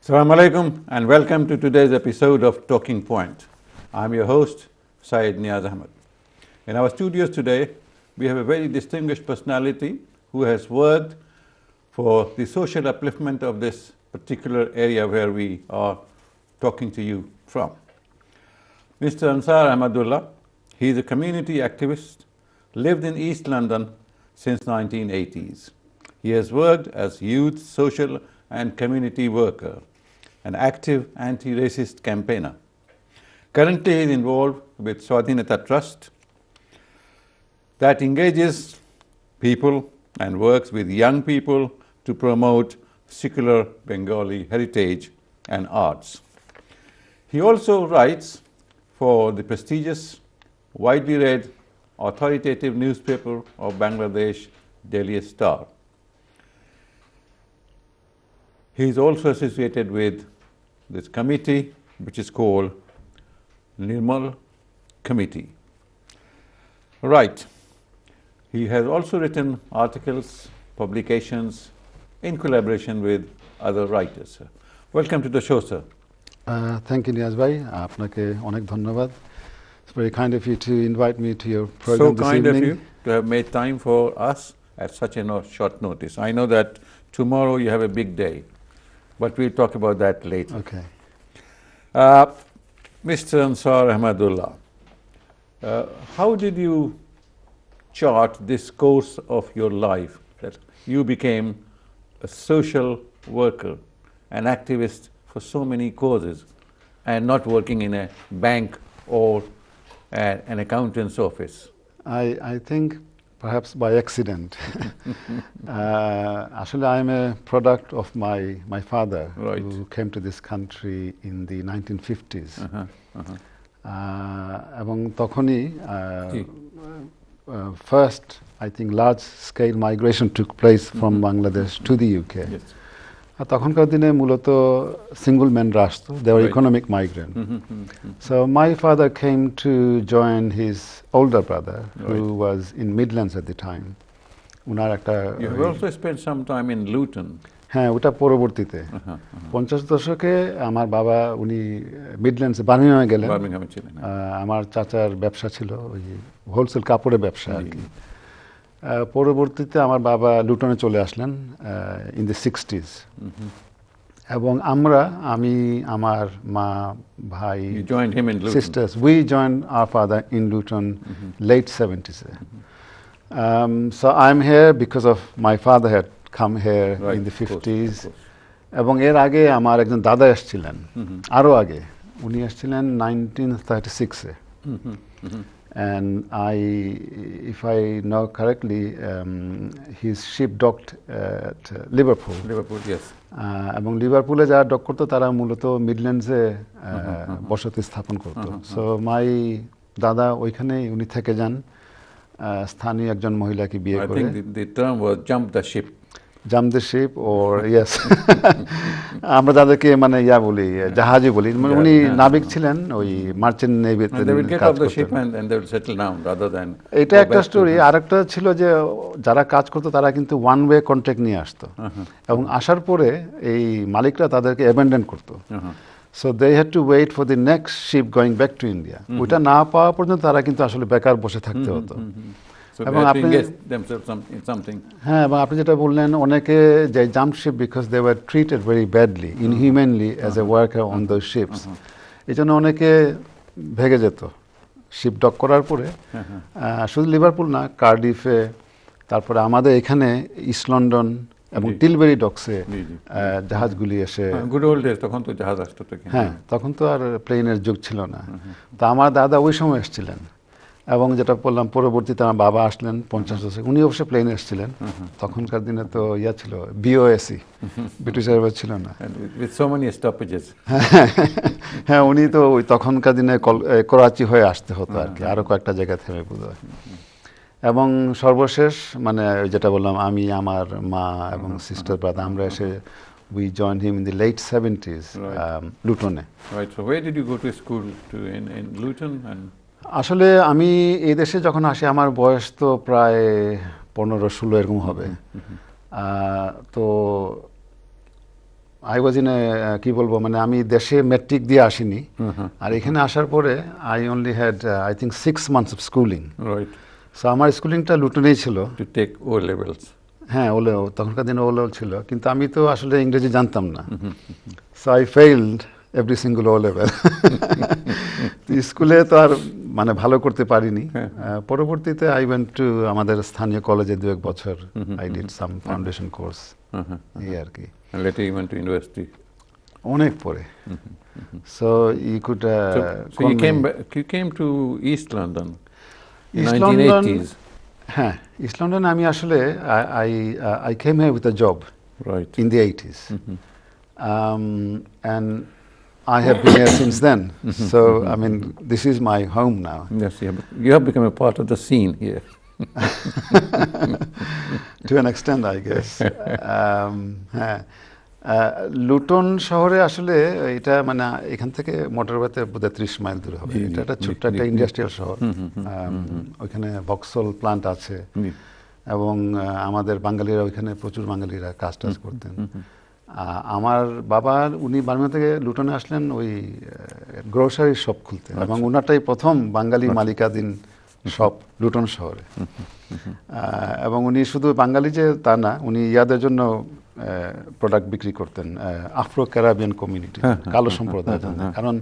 Assalamu alaikum and welcome to today's episode of Talking Point. I'm your host, Syed Neaz Ahmad. In our studios today, we have a very distinguished personality who has worked for the social upliftment of this particular area where we are talking to you from. Mr. Ansar Ahmedullah, he is a community activist, lived in East London since 1980s. He has worked as youth, social and community worker, an active anti-racist campaigner. Currently, he is involved with Swadhinata Trust that engages people and works with young people to promote secular Bengali heritage and arts. He also writes for the prestigious, widely read, authoritative newspaper of Bangladesh, Daily Star. He is also associated with this committee, which is called Nirmal Committee. Right. He has also written articles, publications in collaboration with other writers. Welcome to the show, sir. Thank you, Niaz bhai. Apnake onek dhanyabad. It's very kind of you to invite me to your program this evening. So kind of you to have made time for us at such a short notice. I know that tomorrow you have a big day, but we'll talk about that later. Okay. Mr. Ansar Ahmedullah, how did you chart this course of your life that you became a social worker, an activist for so many causes, and not working in a bank or an accountant's office? I think perhaps by accident. Actually, I am a product of my father, right, who came to this country in the 1950s. এবং তখনই first, I think, large-scale migration took place from Bangladesh to the UK. Yes. তখনকার দিনে মূলত single ম্যানরা আসতো, they were economic migrant. So my father came to join his older brother, who was in Midlands at the time. উনার একটা You have also spent some time in Luton. হ্যাঁ, ওটা পরবর্তীতে 50 দশকে আমার বাবা উনি মিডল্যান্ডসে বার্মিংহামে গেলেন। বার্মিংহামে ছিলেন। আমার চাচার ব্যবসা ছিল ওই হোলসেল কাপড়ের ব্যবসা আর কি। পরবর্তীতে আমার বাবা লুটনে চলে আসলেন ইন দ্য 60s। এবং আমি আমার মা ভাই sisters we joined hour father in Luton late 70s. So I'm here because of my father had come here in the 50s. এবং এর আগে আমার একজন দাদা এসেছিলেন, আরো আগে উনি এসেছিলেন 1936-এ। And if I know correctly, his ship docked at Liverpool. Liverpool, yes. এবং লিভারপুলে যারা ডক করতো তারা মূলত মিডল্যান্ডসে বসতি স্থাপন করতো। সো মাই দাদা ওইখানেই উনি থেকে যান, স্থানীয় একজন মহিলাকে বিয়ে করে। I think the term was jump the ship. Jump the ship or yes. আমরা তাদেরকে মানে বলি জাহাজে বলি, উনি নাবিক ছিলেন, ওই মার্চেন্ট নেভিতে কাজ করতেন। এটা একটা স্টোরি। আরেকটা ছিল যে যারা কাজ করতো তারা কিন্তু ওয়ান ওয়ে কন্ট্রাক্ট নিয়ে আসতো এবং আসার পরে এই মালিকরা তাদেরকে অ্যাবেন্ডন করতো। So they had to wait for the next ship going back to India. ওটা না পাওয়া পর্যন্ত তারা কিন্তু আসলে বেকার বসে থাকতে হতো। এবং আপনি হ্যাঁ, এবং আপনি যেটা বললেন, অনেকে যে jump ship because they were treated very badly, inhumanly as a worker on those ships. এই জন্য অনেকে ভেগে যেত শিপ ডক করার পরে। শুধু লিভারপুল না, কার্ডিফে, তারপরে আমাদের এখানে ইস্ট লন্ডন এবং টিলবেরি ডকসে জাহাজগুলি এসে। গুড ওল্ড ডেজ, তখন তো জাহাজ আসতো। হ্যাঁ, তখন তো আর প্লেনের যুগ ছিল না। তা আমার দাদা ওই সময় এসেছিলেন এবং যেটা বললাম পরবর্তীতে আমার বাবা আসলেন 50 দশকে। উনি অবশ্যই প্লেনে এসেছিলেন। তখনকার দিনে তো ছিল বিওএসি, ব্রিটিশ এয়ারওয়েজ ছিল না। হ্যাঁ, উনি তো ওই তখনকার দিনে করাচি হয়ে আসতে হতো আর কি, আরো কয়েকটা জায়গায় থেমে বোধহয়। এবং সর্বশেষ মানে যেটা বললাম, আমি, আমার মা এবং সিস্টার ব্রাদার আমরা এসে we joined him in the late 70s, লুটনে। Right. So where did you go to school in Luton? And আসলে আমি এই দেশে যখন আসি আমার বয়স তো প্রায় 15-16 এরকম হবে। তো আই ওয়াজ ইন কি বলবো, মানে আমি দেশে ম্যাট্রিক দিয়ে আসিনি, আর এখানে আসার পরে I only had I think 6 months of schooling. Right, so আমার স্কুলিংটা লুটনেই ছিল। To take O levels. হ্যাঁ, তখনকার দিনে ও লেভেল ছিল, কিন্তু আমি তো আসলে ইংরেজি জানতাম না। So I failed every single O level. স্কুলে তো আর মানে ভালো করতে পারিনি। পরবর্তীতে আই ওয়েন্ট টু আমাদের স্থানীয় কলেজে 2-1 বছর I did some foundation course, এই আর কি। Later you went to university. অনেক পরে। So you could So you came to East London in East London, 1980s. হ্যাঁ, ইস্ট লন্ডনে আমি আসলে I came here with a job Right. in the 80s. And I have been here since then. So, I mean, this is my home now. Yes, you have become a part of the scene here. To an extent, I guess. হ্যাঁ, Luton শহরে আসলে এটা মানে এখান থেকে মোটরওয়েতে বোধহয় 30 mile দূরে হবে। এটা একটা ছোট্ট একটা ইন্ডাস্ট্রিয়াল শহর। ওইখানে ভক্সল প্লান্ট আছে, এবং আমাদের বাঙালিরা ওইখানে প্রচুর বাঙালিরা কাজ টাজ করতেন। আমার বাবা উনি বার্মিংহাম থেকে লুটনে আসলেন ওই গ্রোসারি শপ খুলতে, এবং ওনারটাই প্রথম বাঙালি মালিকাধীন শপ লুটন শহরে। এবং উনি শুধু বাঙালি যে তা না, উনি ইয়াদের জন্য প্রোডাক্ট বিক্রি করতেন, আফ্রো ক্যারাবিয়ান কমিউনিটি, কালো সম্প্রদায়ের জন্য, কারণ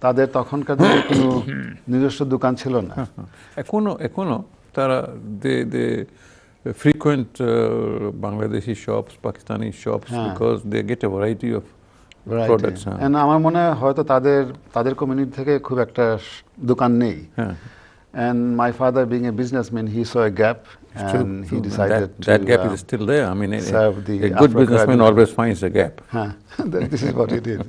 তাদের তখনকার দিনে কোনো নিজস্ব দোকান ছিল না। এখনো তারা frequent Bangladeshi shops, Pakistani shops, because they get a variety of products. And আমার মনে হয় হয়তো তাদের কমিউনিটি থেকে খুব একটা দোকান নেই। And my father, being a businessman, he saw a gap, and he decided that gap is still there. I mean, a good businessman always finds a gap. This is what he did.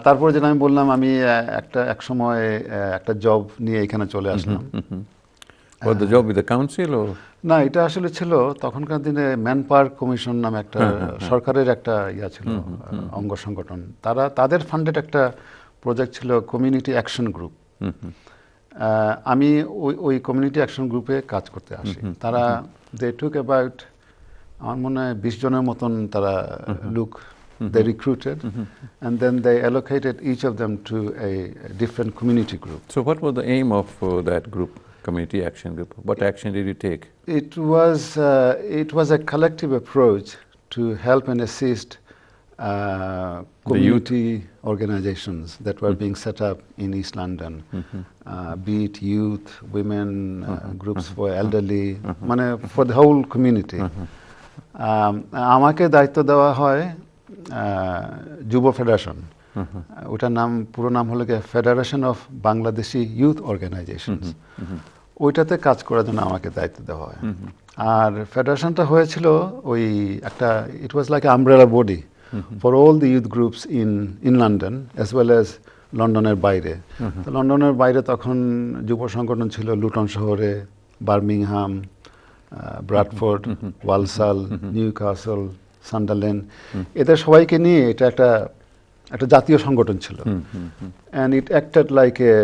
তারপর যেটা আমি বললাম, আমি এক সময় একটা job নিয়ে এখানে চলে আসলাম। What, the job with the council or? না, এটা আসলে ছিল তখনকার দিনে ম্যান পাওয়ার কমিশন নামে একটা সরকারের একটা ইয়া ছিল, অঙ্গ সংগঠন। তাদের ফান্ডেড একটা প্রজেক্ট ছিল কমিউনিটি অ্যাকশন গ্রুপ। আমি ওই কমিউনিটি অ্যাকশন গ্রুপে কাজ করতে আসি। তারা দে টুক অ্যাবাউট, আমার মনে হয় 20 জনের মতন তারা লোক they recruited, and then they allocated each of them to a different community group. So what was the aim of that group, community action group? What action did you take? It was a collective approach to help and assist community organizations that were being set up in East London, be it youth, women, groups for elderly, মানে for the whole community. আমাকে দায়িত্ব দেওয়া হয় যুব federation, ওটার পুরো নাম হলো federation of Bangladeshi youth organisations. ওইটাতে কাজ করার জন্য আমাকে দায়িত্ব দেওয়া হয়। আর ফেডারেশনটা হয়েছিল ওই একটা, it was like umbrella body for all the youth groups in London as well as লন্ডনের বাইরে। তো লন্ডনের বাইরে তখন যুব সংগঠন ছিল লুটন শহরে, Birmingham, Bradford, Walsall, Newcastle, Sunderland, এদের সবাইকে নিয়ে এটা একটা জাতীয় সংগঠন ছিল। And it acted like a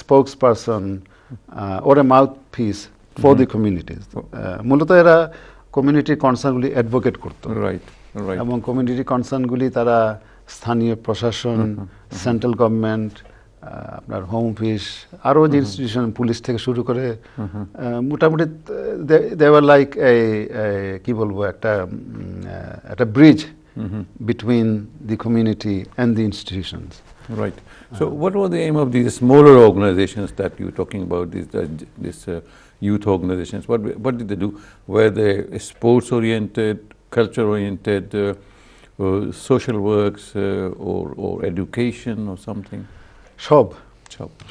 spokes person or a mouthpiece for the communities. মূলত এরা কমিউনিটি কনসার্নগুলি অ্যাডভোকেট করত, এবং কমিউনিটি কনসার্নগুলি তারা স্থানীয় প্রশাসন, সেন্ট্রাল গভর্নমেন্ট, আপনার হোম অফিস, আরও যে ইনস্টিটিউশন, পুলিশ থেকে শুরু করে মোটামুটি দে ওয়ার লাইক কি বলবো, একটা bridge between the community and the institutions. Right. So what was the aim of these smaller organizations that you were talking about, these youth organizations? What did they do? Were they sports-oriented, culture-oriented, social works, or education or something?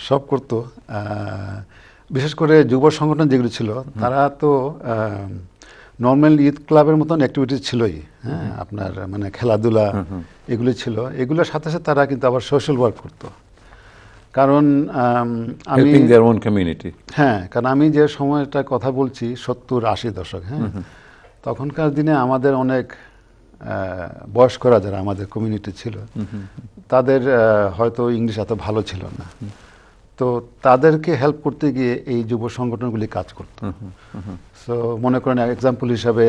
সব করতো। বিশেষ করে যুব সংগঠন যেগুলো ছিল, তারা তো নর্মাল ইউথ ক্লাবের মতন অ্যাক্টিভিটিস ছিলই। হ্যাঁ, আপনার মানে খেলাধুলা এগুলো ছিল, এগুলোর সাথে সাথে তারা কিন্তু আবার সোশ্যাল ওয়ার্ক করতো। কারণ আমি হ্যাঁ, কারণ আমি যে সময়টা কথা বলছি 70-80 দশক, হ্যাঁ, তখনকার দিনে আমাদের অনেক বয়স্করা যারা আমাদের কমিউনিটি ছিল, তাদের হয়তো ইংলিশ এত ভালো ছিল না, তো তাদেরকে হেল্প করতে গিয়ে এই যুব সংগঠনগুলি কাজ করত। সো মনে করেন এক্সাম্পল হিসাবে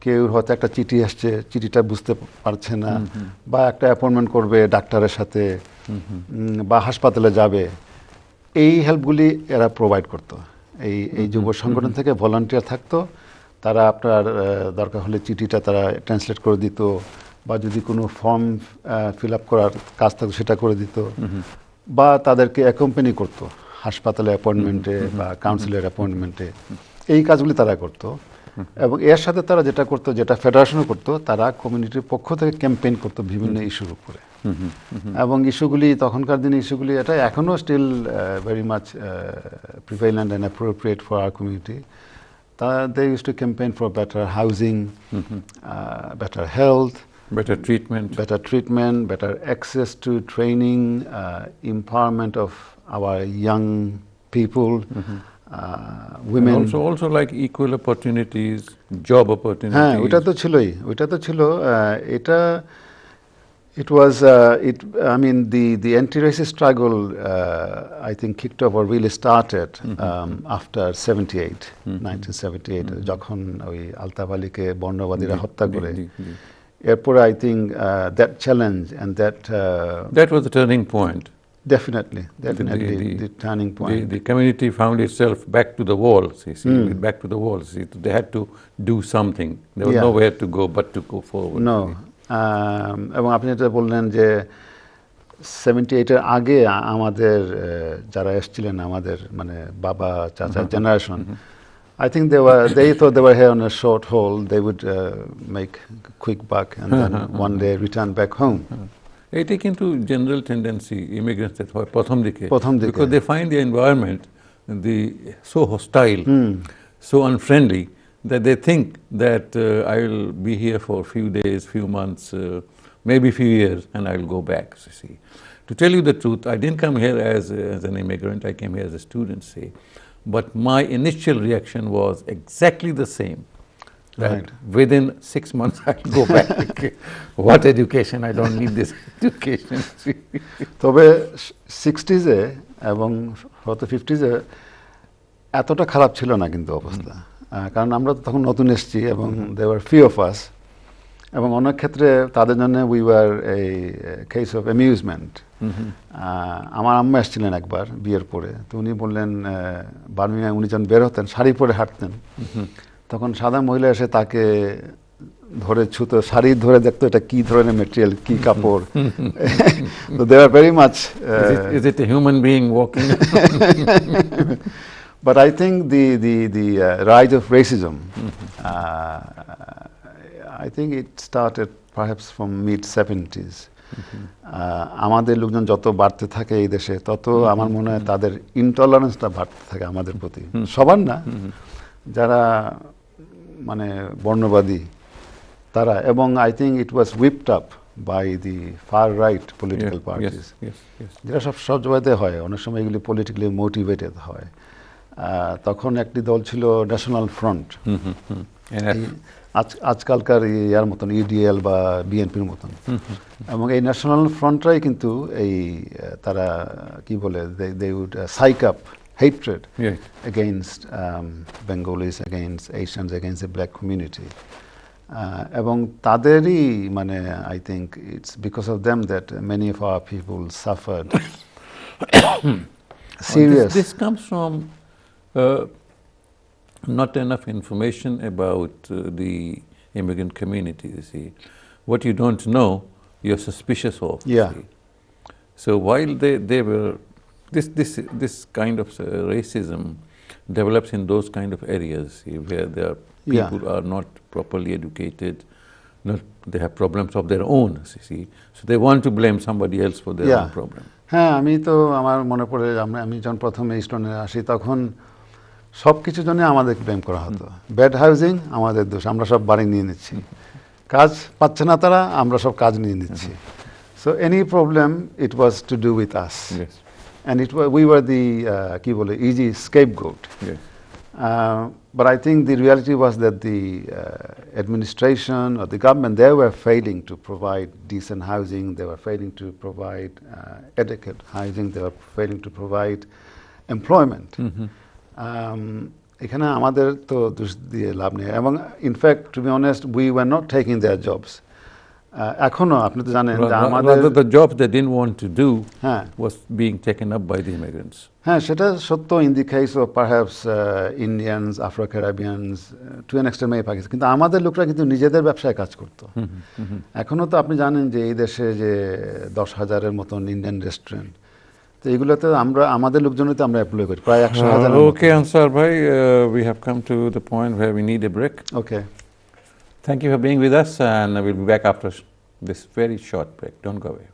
কেউ হয়তো একটা চিঠি আসছে, চিঠিটা বুঝতে পারছে না, বা একটা অ্যাপয়েন্টমেন্ট করবে ডাক্তারের সাথে, বা হাসপাতালে যাবে, এই হেল্পগুলি এরা প্রোভাইড করতো। এই যুব সংগঠন থেকে ভলান্টিয়ার থাকতো, তারা আপনার দরকার হলে চিঠিটা তারা ট্রান্সলেট করে দিত, বা যদি কোনো ফর্ম ফিল আপ করার কাজ থাকতো সেটা করে দিত, বা তাদেরকে অ্যাকম্পানি করতো হাসপাতালে অ্যাপয়েন্টমেন্টে বা কাউন্সিলের অ্যাপয়েন্টমেন্টে। এই কাজগুলি তারা করতো। এবং এর সাথে তারা যেটা করতো, যেটা ফেডারেশনও করতো, তারা কমিউনিটির পক্ষ থেকে ক্যাম্পেইন করতো বিভিন্ন ইস্যুর উপরে। এবং ইস্যুগুলি, তখনকার দিনে ইস্যুগুলি, এটা এখনও still very much prevalent and appropriate for our community. They used to campaign for better housing, better health, better treatment, better access to training, empowerment of our young people, women. And also like equal opportunities, job opportunities. হ্যাঁ, ওইটা তো ছিলই, ওইটা তো ছিল। এটা it was I mean the anti-racist struggle I think kicked off or really started after 78, 1978, যখন ওই আলতাফ আলীকে বর্ণবাদীরা হত্যা করে। এরপরে I think that challenge and that was the turning point. Definitely the turning point. The community found itself back to the walls, you see, back to the walls. They had to do something. There was nowhere to go but to go forward. No. এবং আপনি যেটা বললেন যে 78-এর আগে আমাদের যারা এসেছিলেন, আমাদের মানে বাবা চাচা generation, I think they thought they were here on a short haul. They would make quick buck and then one day return back home. এটাই কিন্তু জেনারেল টেন্ডেন্সি ইমিগ্রেন্টসের হয় প্রথম দিকে, because they find the environment so hostile, so unfriendly, that they think that I will be here for a few days, few months, maybe few years, and I will go back, you see. To tell you the truth, I didn't come here as an immigrant, I came here as a student, say. But my initial reaction was exactly the same. That within 6 months I'll go back. What education? I don't need this education. তবে 60s-এ এবং হয়তো 50s-এ এতটা খারাপ ছিল না কিন্তু অবস্থা, কারণ আমরা তো তখন নতুন এসেছি এবং there were few of us, এবং অনেক ক্ষেত্রে তাদের জন্য we were a case of amusement. আমার আম্মা এসেছিলেন একবার বিয়ের পরে, তো উনি বললেন বার্মিংহামে উনি যখন বের হতেন শাড়ি পরে হাঁটতেন, তখন সাদা মহিলা এসে তাকে ধরে ছুতো, শাড়ি ধরে দেখতো এটা কি ধরনের মেটেরিয়াল, কি কাপড়। So they were very much is it a human being walking? But I think the rise of racism, I think it started perhaps from mid-70s. আমাদের লোকজন যত বাড়তে থাকে এই দেশে, তত আমার মনে হয় তাদের ইনটলারেন্সটা বাড়তে থাকে আমাদের প্রতি, সবার না, যারা মানে বর্ণবাদী তারা। এবং I think it was whipped up by the far right political parties, যেটা সব জায়গাতে হয়, অনেক সময় এগুলি পলিটিক্যালি মোটিভেটেড হয়। তখন একটি দল ছিল ন্যাশনাল ফ্রন্ট, আজকালকার ইয়ার মতন ইডিএল বা বিএনপির মতন। এবং এই ন্যাশনাল ফ্রন্টরাই কিন্তু এই তারা কি বলে, they would psych up hatred against Bengalis, against Asians, against the black community. এবং তাদেরই মানে I think it's because of them that many of our people suffered serious. This comes from not enough information about the immigrant community, you see. What you don't know, you're suspicious of. Yeah. So while they were this kind of racism develops in those kind of areas where the people are not properly educated, they have problems of their own, you see. So they want to blame somebody else for their own problem. হ্যাঁ, আমি তো আমার মনে পড়ে আমি যখন প্রথমে ইস্টনে আসি তখন সব কিছুর জন্য আমাদের ব্লেম করা হতো। ব্যাড হাউজিং আমাদের দোষ, আমরা সব বাড়ি নিয়ে নিচ্ছি, কাজ পাচ্ছে না তারা, আমরা সব কাজ নিয়ে নিচ্ছি। So any problem, it was to do with us. Yes. And we were the কি বলে easy scapegoat. Yes. But I think the reality was that the administration or the government, they were failing to provide decent housing, they were failing to provide adequate housing, they were failing to provide employment. এখানে আমাদের তো দোষ দিয়ে লাভ নেই, এবং in fact to be honest we were not taking their jobs. এখনো আপনি তো জানেন যে আমাদের Rather, the jobs they didn't want to do হ্যাঁ was being taken up by the immigrants. হ্যাঁ সেটা সত্য in the case of perhaps Indians, Afro Caribbeans, to an extent maybe Pakistan, কিন্তু আমাদের লোকরা কিন্তু নিজেদের ব্যবসায় কাজ করতো। এখনো তো আপনি জানেন যে এই দেশে যে 10,000-এর মতন ইন্ডিয়ান রেস্টুরেন্ট, তো এগুলোতে আমরা আমাদের লোকজনই তো আমরা এমপ্লয় করি প্রায় 100,000। Okay, Ansar bhai, we have come to the point where we need a break. Okay, Thank you for being with us, and we'll be back after this very short break. Don't go away.